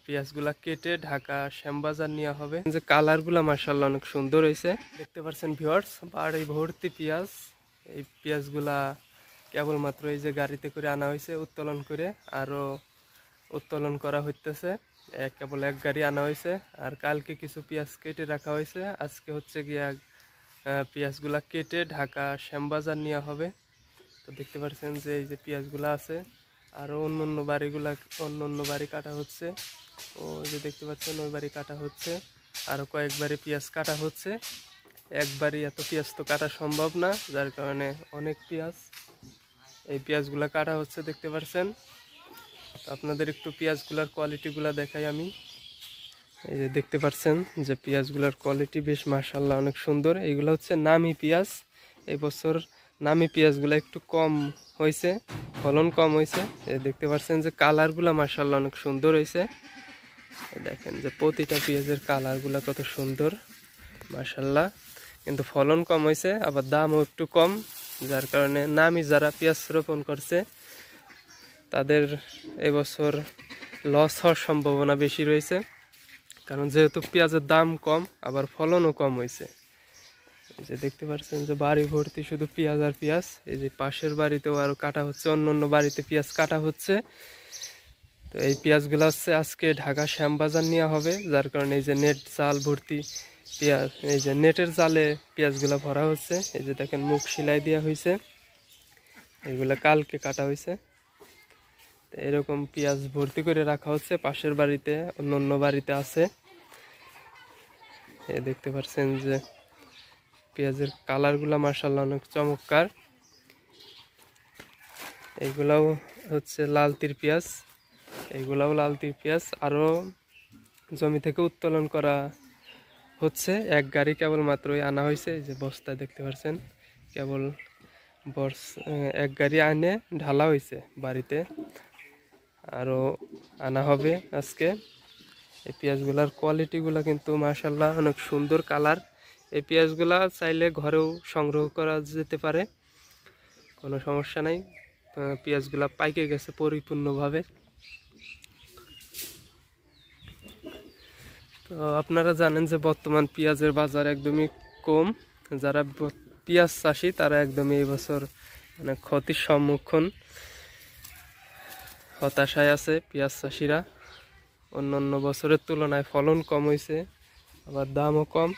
পেঁয়াজগুলা কেটে ঢাকা শ্যামবাজার নেওয়া হবে। যে কালারগুলা মাশাআল্লাহ অনেক সুন্দর হয়েছে, দেখতে পাচ্ছেন ভিউয়ার্স। বাড়ি ভর্তি পেঁয়াজ। এই পেঁয়াজগুলা কেবলমাত্র এই যে গাড়িতে করে আনা হয়েছে উত্তোলন করে, আরও উত্তোলন করা হইতেছে। কেবল এক গাড়ি আনা হয়েছে, আর কালকে কিছু পেঁয়াজ কেটে রাখা হয়েছে। আজকে হচ্ছে গিয়া পেঁয়াজগুলা কেটে ঢাকা শ্যামবাজার নেওয়া হবে। তো দেখতে পাচ্ছেন যে এই যে পেঁয়াজগুলা আছে, আরও অন্য অন্য বাড়ি কাটা হচ্ছে। ও যে দেখতে পাচ্ছেন ওই বাড়ি কাটা হচ্ছে, আরও কয়েকবারই পেঁয়াজ কাটা হচ্ছে। একবারই এত পেঁয়াজ তো কাটা সম্ভব না, যার কারণে অনেক পেঁয়াজ এই পেঁয়াজগুলা কাটা হচ্ছে দেখতে পাচ্ছেন। আপনাদের একটু পেঁয়াজগুলার কোয়ালিটিগুলা দেখাই আমি। এই যে দেখতে পাচ্ছেন যে পেঁয়াজগুলার কোয়ালিটি বেশ মাশাআল্লাহ অনেক সুন্দর। এইগুলো হচ্ছে নামি পেঁয়াজ। এই বছর নামি পেঁয়াজগুলো একটু কম হয়েছে, ফলন কম হয়েছে। দেখতে পাচ্ছেন যে কালারগুলা মাশাআল্লাহ অনেক সুন্দর হয়েছে। দেখেন যে প্রতিটা পেঁয়াজের কালারগুলা কত সুন্দর মাশাআল্লাহ। কিন্তু ফলন কম হয়েছে, আবার দামও একটু কম, যার কারণে নামি যারা পেঁয়াজ রোপণ করছে তাদের এবছর লস হওয়ার সম্ভাবনা বেশি রয়েছে। কারণ যেহেতু পেঁয়াজের দাম কম, আবার ফলনও কম হয়েছে। এই যে দেখতে পাচ্ছেন যে বাড়ি ভর্তি শুধু পেঁয়াজ আর পেঁয়াজ। এই যে পাশের বাড়িতেও আরও কাটা হচ্ছে, অন্য অন্য বাড়িতে পেঁয়াজ কাটা হচ্ছে। তো এই পেঁয়াজগুলো হচ্ছে আজকে ঢাকা শ্যামবাজার নেওয়া হবে, যার কারণে এই যে নেট জাল ভর্তি পেঁয়াজ, এই যে নেটের জালে পেঁয়াজগুলো ভরা হচ্ছে। এই যে দেখেন মুখ সেলাই দেওয়া হয়েছে, এগুলা কালকে কাটা হয়েছে। তো এরকম পেঁয়াজ ভর্তি করে রাখা হচ্ছে, পাশের বাড়িতে অন্য অন্য বাড়িতে আছে। এই দেখতে পাচ্ছেন যে পেঁয়াজের কালারগুলো মাশাআল্লাহ অনেক চমৎকার। এইগুলাও হচ্ছে লাল তীর পেঁয়াজ, এইগুলাও লাল তীর পেঁয়াজ। আরও জমি থেকে উত্তোলন করা হচ্ছে, এক গাড়ি কেবলমাত্রই আনা হয়েছে। এই যে বস্তা দেখতে পাচ্ছেন, কেবল এক গাড়ি আনে ঢালা হয়েছে বাড়িতে, আরও আনা হবে আজকে। এই পেঁয়াজগুলার কোয়ালিটিগুলো কিন্তু মাশাআল্লাহ অনেক সুন্দর কালার। এই পেঁয়াজগুলা চাইলে ঘরেও সংগ্রহ করা যেতে পারে, কোনো সমস্যা নাই। পেঁয়াজগুলা পাইকে গেছে পরিপূর্ণভাবে। তো আপনারা জানেন যে বর্তমান পেঁয়াজের বাজার একদমই কম। যারা পেঁয়াজ চাষি তারা একদমই এই বছর মানে ক্ষতির সম্মুখীন, হতাশায় আছে পেঁয়াজ চাষিরা। অন্য অন্য বছরের তুলনায় ফলন কম হয়েছে, আবার দামও কম।